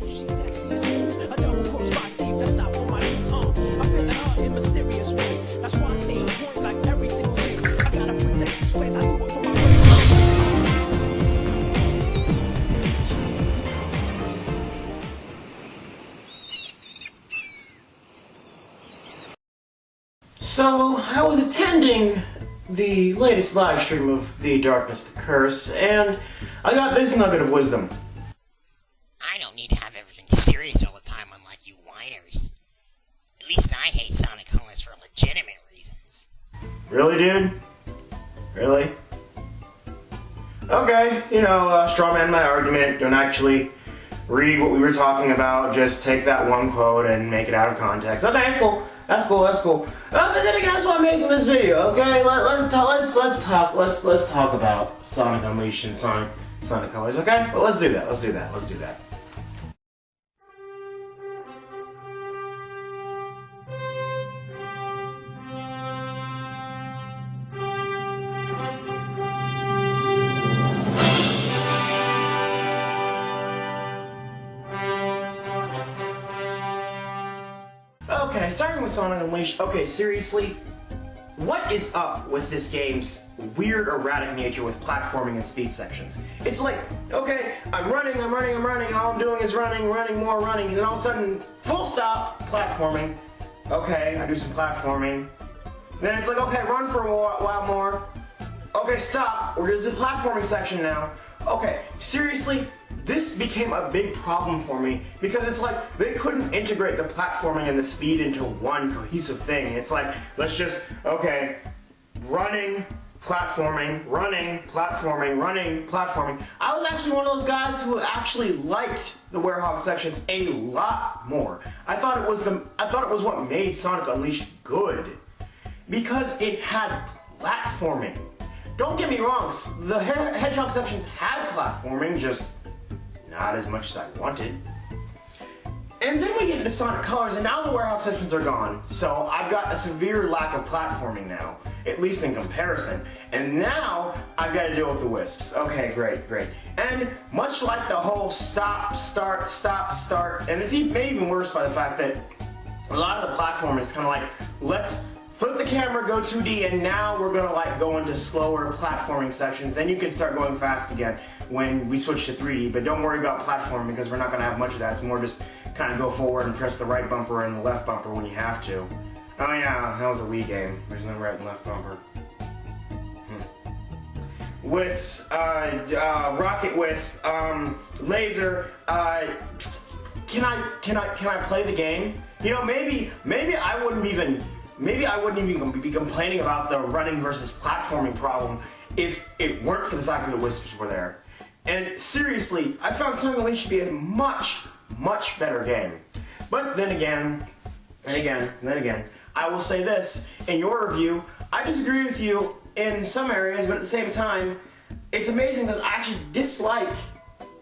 She sexy as hell. A double cross my thief, that's how all my dreams are. I feel like her in mysterious ways. That's why I stay on point like every single day. I gotta protect these ways. I do it for my race. So, I was attending the latest live stream of The Darkness the Curse, and I got this nugget of wisdom. I don't need to have everything serious all the time, unlike you whiners. At least I hate Sonic Colors for legitimate reasons. Really, dude? Really? Okay, strawman my argument, don't actually read what we were talking about, just take that one quote and make it out of context. Okay, that's cool. That's cool. That's cool. But then again, that's why I'm making this video. Okay, let's talk about Sonic Unleashed and Sonic Colors. Okay, well, let's do that. Let's do that. Okay, starting with Sonic Unleashed. Okay, seriously, what is up with this game's weird, erratic nature with platforming and speed sections? It's like, okay, I'm running, all I'm doing is running, and then all of a sudden, full stop, platforming. Okay, I do some platforming. Then it's like, okay, run for a while more. Okay, stop, there's a platforming section now. Okay, seriously, this became a big problem for me because it's like they couldn't integrate the platforming and the speed into one cohesive thing. It's like, let's just, okay, running, platforming. I was actually one of those guys who actually liked the warehouse sections a lot more. I thought it was what made Sonic Unleashed good because it had platforming. Don't get me wrong, the Hedgehog sections had platforming, just not as much as I wanted. And then we get into Sonic Colors, and now the warehouse sections are gone, so I've got a severe lack of platforming now, at least in comparison. And now I've got to deal with the wisps. Okay, great. And much like the whole stop, start, and it's made even worse by the fact that a lot of the platforming is kind of like, let's flip the camera, go 2D, and now we're gonna go into slower platforming sections. Then you can start going fast again when we switch to 3D, but don't worry about platforming because we're not gonna have much of that. It's more just kind of go forward and press the right bumper and the left bumper when you have to. Oh yeah, that was a Wii game. There's no right and left bumper. Wisps, rocket wisp, laser, can I play the game? Maybe I wouldn't even be complaining about the running versus platforming problem if it weren't for the fact that the wisps were there. And seriously, I found Sonic Unleashed to be a much better game. But then again, I will say this, in your review, I disagree with you in some areas, but at the same time, it's amazing because I actually dislike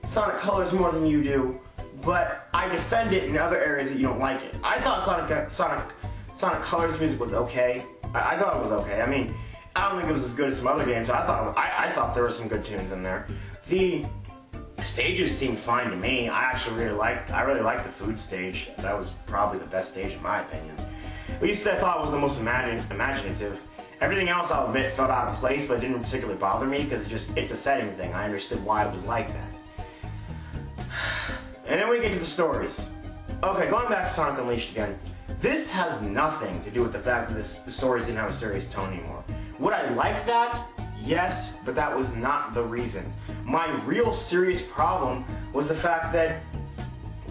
Sonic Colors more than you do, but I defend it in other areas that you don't like it. I thought Sonic Colors music was okay. I thought it was okay. I mean, I don't think it was as good as some other games. I thought there were some good tunes in there. The stages seemed fine to me. I really liked the food stage. That was probably the best stage in my opinion. At least I thought it was the most imaginative. Everything else, I'll admit, felt out of place, but it didn't particularly bother me because it's a setting thing. I understood why it was like that. And then we get to the stories. Okay, going back to Sonic Unleashed again. This has nothing to do with the fact that the stories didn't have a serious tone anymore. Would I like that? Yes, but that was not the reason. My real serious problem was the fact that,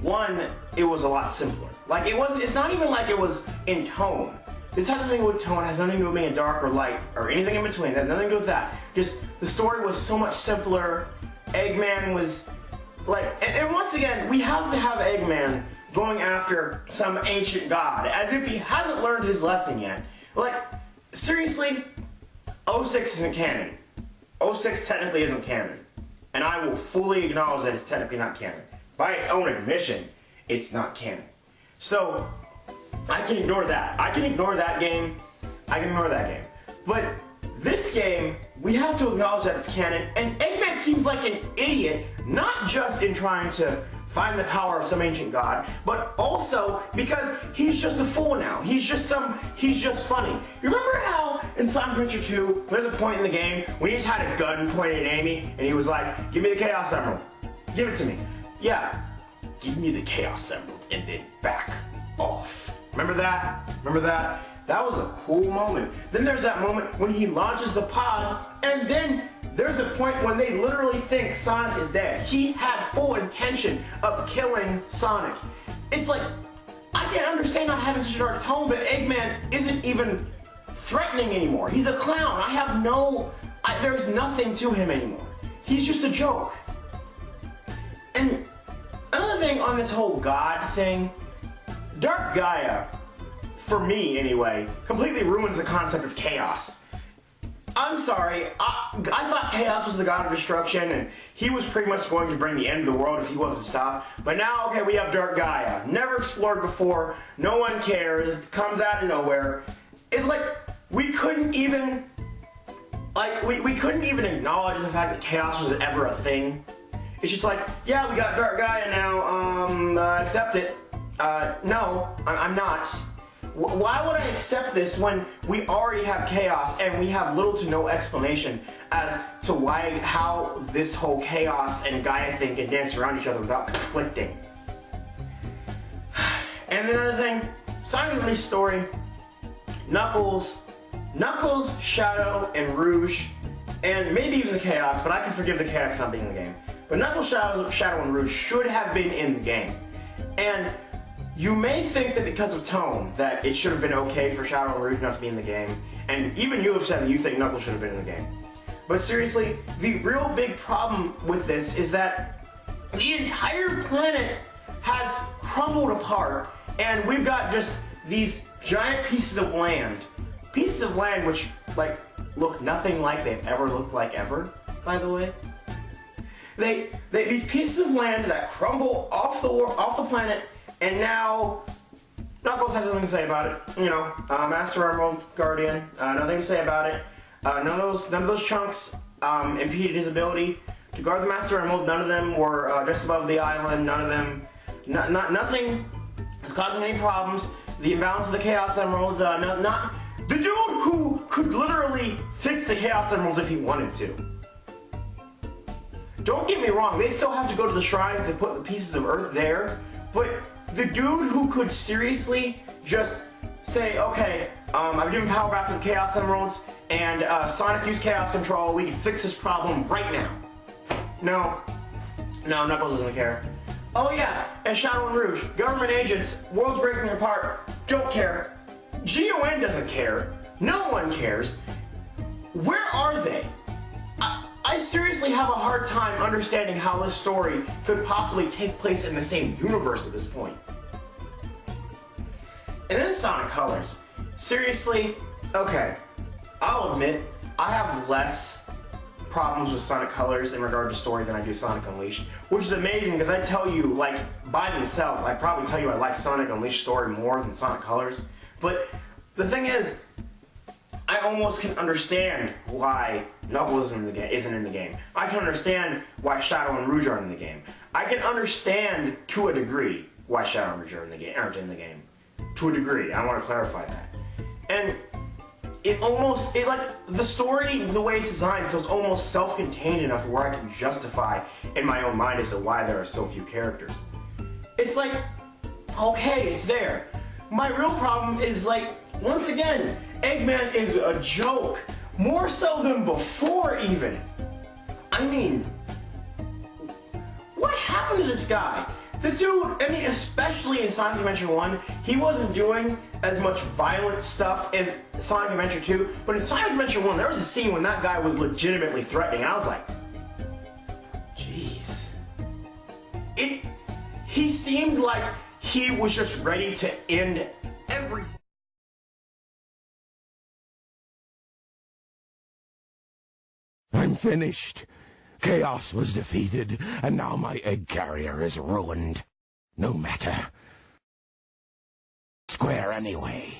one, it was a lot simpler. It's not even like it was in tone. This has nothing to do with tone, has nothing to do with being dark or light, or anything in between. It has nothing to do with that. Just, the story was so much simpler. Eggman was, and once again, we have to have Eggman going after some ancient god, as if he hasn't learned his lesson yet. Seriously, 06 isn't canon. 06 technically isn't canon. And I will fully acknowledge that it's technically not canon. By its own admission, it's not canon. So, I can ignore that. I can ignore that game. But this game, we have to acknowledge that it's canon, and Eggman seems like an idiot, not just in trying to find the power of some ancient god, but also because he's just a fool now. He's just funny. You remember how in Sonic Adventure 2, there's a point in the game when he just had a gun pointed at Amy, and he was like, give me the Chaos Emerald. Give it to me. Yeah, give me the Chaos Emerald, and then back off. Remember that? Remember that? That was a cool moment. Then there's that moment when he launches the pod, and then there's a point when they literally think Sonic is dead. He had full intention of killing Sonic. It's like, I can't understand not having such a dark tone, but Eggman isn't even threatening anymore. He's a clown. There's nothing to him anymore. He's just a joke. And another thing on this whole God thing, Dark Gaia, for me anyway, completely ruins the concept of chaos. I'm sorry, I thought Chaos was the god of destruction, and he was pretty much going to bring the end of the world if he wasn't stopped. But now, okay, we have Dark Gaia. Never explored before, no one cares, it comes out of nowhere. It's like, we couldn't even acknowledge the fact that Chaos was ever a thing. It's just like, yeah, we got Dark Gaia now, accept it. No, I'm not. Why would I accept this when we already have Chaos and we have little to no explanation as to how this whole Chaos and Gaia thing can dance around each other without conflicting? And another thing, Sonic Unleashed story, Knuckles, Shadow, and Rouge, and maybe even the Chaos, but I can forgive the Chaos not being in the game. But Knuckles, Shadow, and Rouge should have been in the game. And you may think that because of tone, that it should have been okay for Shadow and Rouge not to be in the game, and even you have said that you think Knuckles should have been in the game. But seriously, the real big problem with this is that the entire planet has crumbled apart, and we've got just these giant pieces of land which, like, look nothing like they've ever looked like ever, by the way. These pieces of land that crumble off the planet, and now Knuckles has nothing to say about it. You know, Master Emerald, Guardian, nothing to say about it. None of those chunks impeded his ability to guard the Master Emerald. None of them were just above the island. None of them, nothing is causing any problems. The imbalance of the Chaos Emeralds, not the dude who could literally fix the Chaos Emeralds if he wanted to. Don't get me wrong, they still have to go to the shrines and put the pieces of Earth there, but the dude who could seriously just say, okay, I've given power back to the Chaos Emeralds, and Sonic used Chaos Control, we can fix this problem right now. No, Knuckles doesn't care. Oh yeah, and Shadow and Rouge, government agents, world's breaking apart, don't care. GON doesn't care. No one cares. Where are they? I seriously have a hard time understanding how this story could possibly take place in the same universe at this point. And then Sonic Colors. Seriously, okay, I'll admit, I have less problems with Sonic Colors in regard to story than I do Sonic Unleashed, which is amazing because I tell you, like, by themselves, I'd probably tell you I like Sonic Unleashed story more than Sonic Colors. But the thing is, I almost can understand why Knuckles isn't in the game. I can understand why Shadow and Rouge aren't in the game. I can understand, to a degree, why Shadow and Rouge aren't in the game. To a degree. I want to clarify that. And the story, the way it's designed, feels almost self-contained enough where I can justify in my own mind as to why there are so few characters. It's like, okay, it's there. My real problem is, like, once again, Eggman is a joke, more so than before even. I mean, what happened to this guy? The dude, I mean, especially in Sonic Adventure 1, he wasn't doing as much violent stuff as Sonic Adventure 2, but in Sonic Adventure 1, there was a scene when that guy was legitimately threatening, and I was like, jeez. He seemed like he was just ready to end everything. I'm finished. Chaos was defeated, and now my egg carrier is ruined. No matter. Square anyway.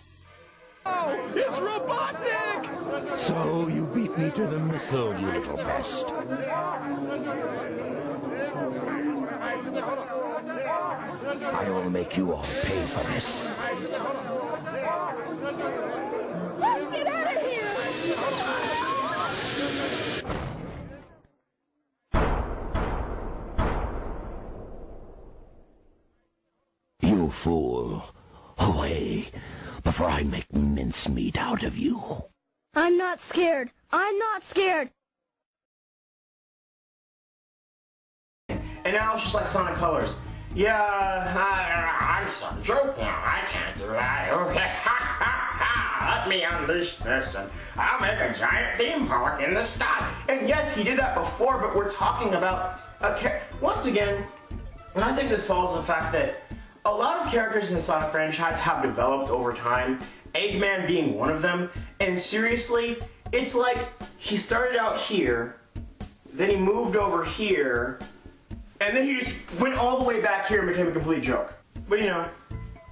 Oh, it's Robotnik! So you beat me to the missile, you little pest. I will make you all pay for this. Let's get out of here! You fool. Away, before I make mincemeat out of you. I'm not scared. I'm not scared. And now it's just like Sonic Colors. Yeah, I'm some joke now. I can't do that. Okay, ha ha ha. Let me unleash this and I'll make a giant theme park in the sky. And yes, he did that before, but we're talking about once again, and I think this follows the fact that a lot of characters in the Sonic franchise have developed over time, Eggman being one of them, and seriously, it's like he started out here, then he moved over here, and then he just went all the way back here and became a complete joke. But you know,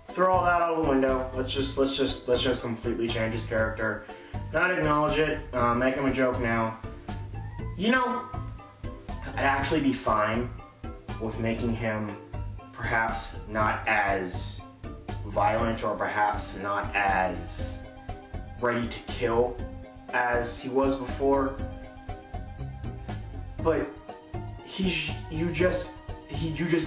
throw all that out of the window. Let's just completely change his character, not acknowledge it, make him a joke now. You know, I'd actually be fine with making him perhaps not as violent or perhaps not as ready to kill as he was before. But you just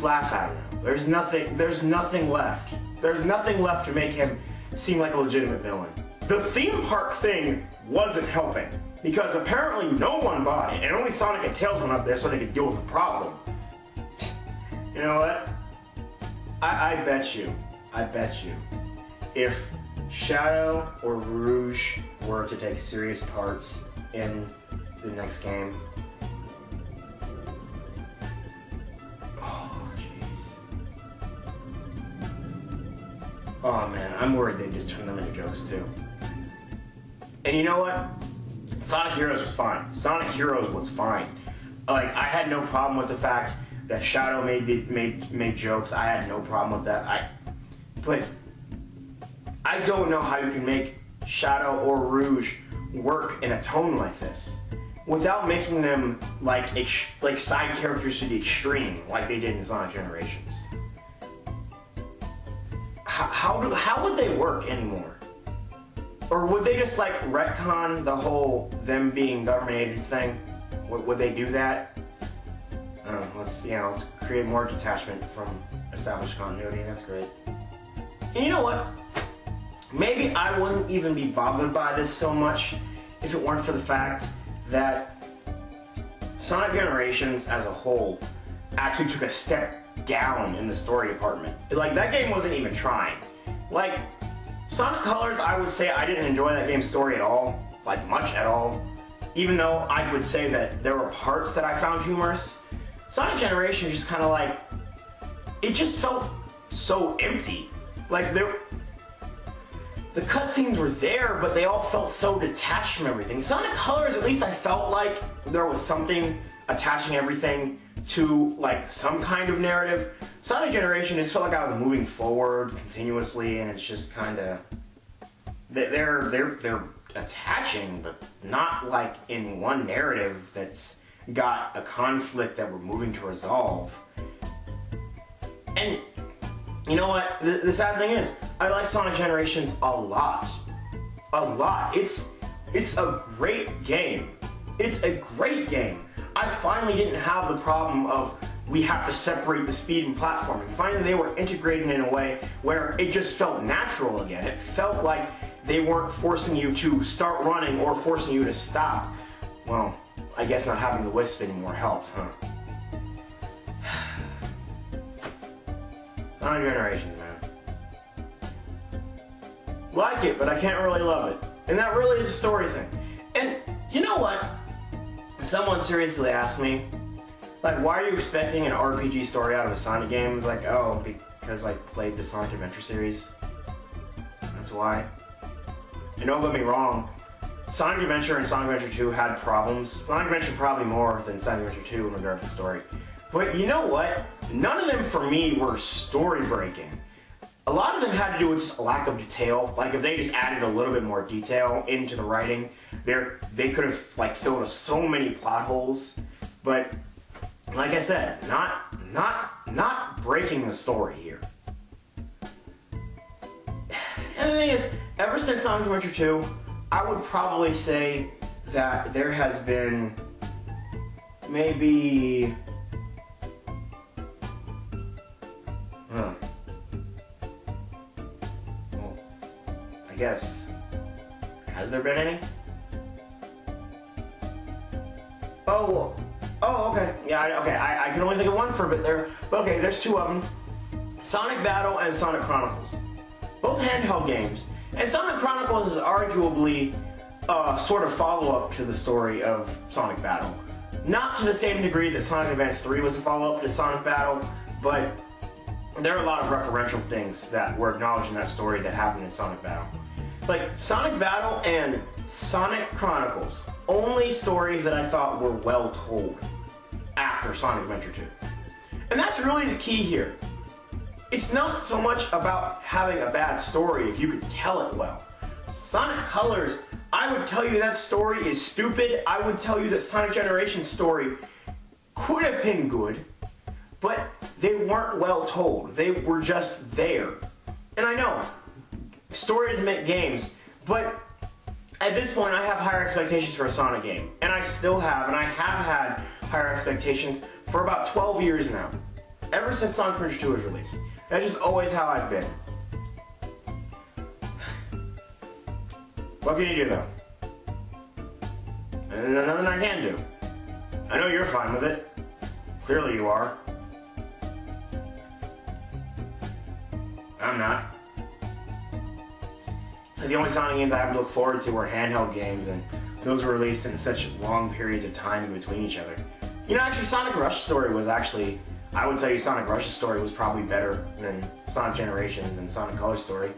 laugh at him. There's nothing left. There's nothing left to make him seem like a legitimate villain. The theme park thing wasn't helping because apparently no one bought it and only Sonic and Tails went up there so they could deal with the problem. You know what? I bet you, if Shadow or Rouge were to take serious parts in the next game, oh jeez. Oh man, I'm worried they just turn them into jokes too. And you know what? Sonic Heroes was fine. Sonic Heroes was fine. Like, I had no problem with the fact that Shadow made jokes. I had no problem with that. But I don't know how you can make Shadow or Rouge work in a tone like this without making them like side characters to the extreme, like they did in Sonic Generations. How would they work anymore? Or would they just like retcon the whole them being government agents thing? Would they do that? Let's create more detachment from established continuity. That's great. And you know what? Maybe I wouldn't even be bothered by this so much if it weren't for the fact that Sonic Generations as a whole actually took a step down in the story department. Like, that game wasn't even trying. Like, Sonic Colors, I would say I didn't enjoy that game's story at all. Like, much at all. Even though I would say that there were parts that I found humorous. Sonic Generations just kind of like, it just felt so empty. Like, the cutscenes were there, but they all felt so detached from everything. Sonic Colors, at least I felt like there was something attaching everything to like some kind of narrative. Sonic Generation just felt like I was moving forward continuously, and it's just kind of they're attaching, but not like in one narrative that's got a conflict that we're moving to resolve. And you know what? The sad thing is, I like Sonic Generations a lot. A lot. It's a great game. It's a great game. I finally didn't have the problem of we have to separate the speed and platforming. Finally, they were integrated in a way where it just felt natural again. It felt like they weren't forcing you to start running or forcing you to stop. Well, I guess not having the Wisp anymore helps, huh? Sonic Generations, man. Like it, but I can't really love it. And that really is a story thing. And you know what? Someone seriously asked me, like, why are you expecting an RPG story out of a Sonic game? It's like, oh, because I played the Sonic Adventure series. That's why. And don't get me wrong, Sonic Adventure and Sonic Adventure 2 had problems. Sonic Adventure probably more than Sonic Adventure 2 in regard to the story. But you know what? None of them for me were story breaking. A lot of them had to do with just a lack of detail. Like, if they just added a little bit more detail into the writing, they could have like filled so many plot holes. But like I said, not not breaking the story here. And the thing is, ever since Sonic Adventure 2, I would probably say that there has been maybe... Well, I guess... Has there been any? Oh, okay. Yeah, okay. I can only think of one for a bit there. But okay, there's two of them. Sonic Battle and Sonic Chronicles. Both handheld games. And Sonic Chronicles is arguably a sort of follow-up to the story of Sonic Battle. Not to the same degree that Sonic Advance 3 was a follow-up to Sonic Battle, but there are a lot of referential things that were acknowledged in that story that happened in Sonic Battle. Like, Sonic Battle and Sonic Chronicles, only stories that I thought were well told after Sonic Adventure 2. And that's really the key here. It's not so much about having a bad story if you could tell it well. Sonic Colors, I would tell you that story is stupid. I would tell you that Sonic Generations story could have been good, but they weren't well told. They were just there. And I know, stories make games, but at this point I have higher expectations for a Sonic game. And I still have, and I have had higher expectations for about 12 years now. Ever since Sonic Adventure 2 was released. That's just always how I've been. What can you do though? And there's nothing I can do. I know you're fine with it. Clearly you are. I'm not. The only Sonic games I have to look forward to were handheld games, and those were released in such long periods of time in between each other. You know, actually, Sonic Rush's story was actually, I would say Sonic Rush's story was probably better than Sonic Generations and Sonic Color's story.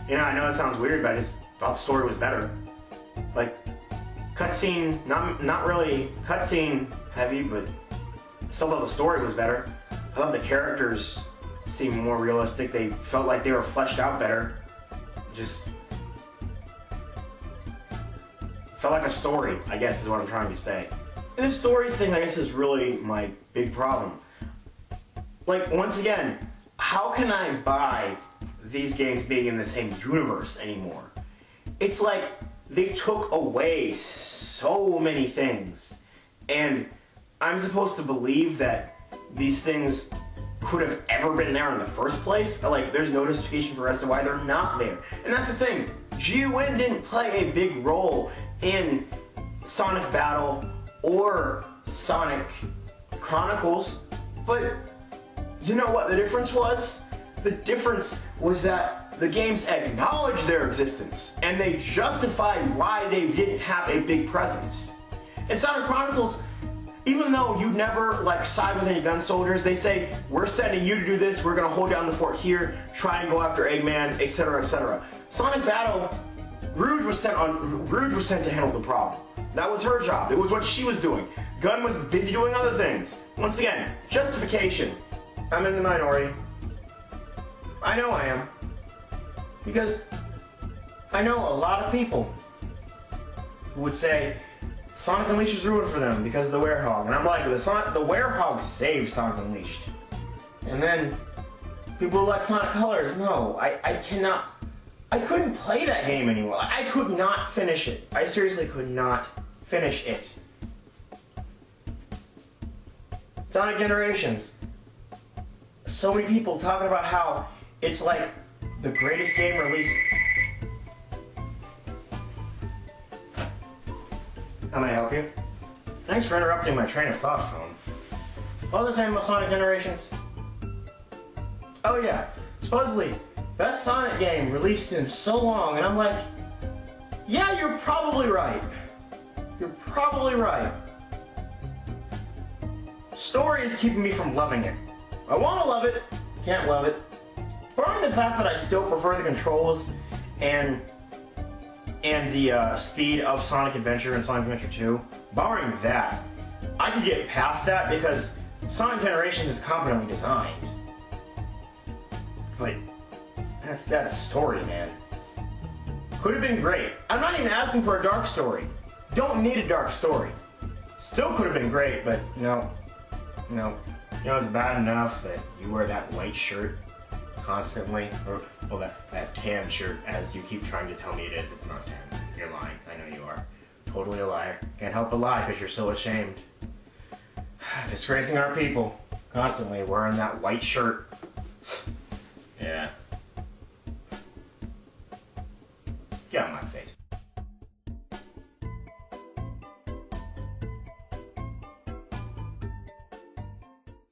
You know, I know it sounds weird, but I just thought the story was better. Like, cutscene, not really cutscene heavy, but still thought the story was better. I thought the characters seemed more realistic. They felt like they were fleshed out better. Just felt like a story, I guess is what I'm trying to say. And this story thing, I guess, is really my big problem. Like, once again, how can I buy these games being in the same universe anymore? It's like they took away so many things, and I'm supposed to believe that these things could have ever been there in the first place. Like, there's no justification for as to why they're not there. And that's the thing. GUN didn't play a big role in Sonic Battle or Sonic Chronicles, but you know what the difference was? The difference was that the games acknowledged their existence, and they justified why they didn't have a big presence. In Sonic Chronicles, even though you never like side with any gun soldiers, they say, we're sending you to do this, we're gonna hold down the fort here, try and go after Eggman, etc., etc. Sonic Battle, Rouge was sent to handle the problem. That was her job. It was what she was doing. Gun was busy doing other things. Once again, justification. I'm in the minority. I know I am. Because I know a lot of people who would say, Sonic Unleashed was ruined for them because of the Werehog. And I'm like, the Werehog saved Sonic Unleashed. And then people like Sonic Colors. No, I cannot. I couldn't play that game anymore. I could not finish it. I seriously could not finish it. Sonic Generations. So many people talking about how it's like the greatest game released. How may I help you? Thanks for interrupting my train of thought, phone. What was I saying about Sonic Generations? Oh yeah, supposedly, best Sonic game released in so long, and I'm like, yeah, you're probably right. You're probably right. Story is keeping me from loving it. I want to love it, can't love it. Barring the fact that I still prefer the controls and the speed of Sonic Adventure and Sonic Adventure 2, barring that, I could get past that because Sonic Generations is competently designed. But that's story, man. Could have been great. I'm not even asking for a dark story. Don't need a dark story. Still could have been great, but no. You know, it's bad enough that you wear that white shirt constantly, or, well, that tan shirt, as you keep trying to tell me it is. It's not tan. You're lying. I know you are. Totally a liar. Can't help but lie because you're so ashamed. Disgracing our people. Constantly wearing that white shirt.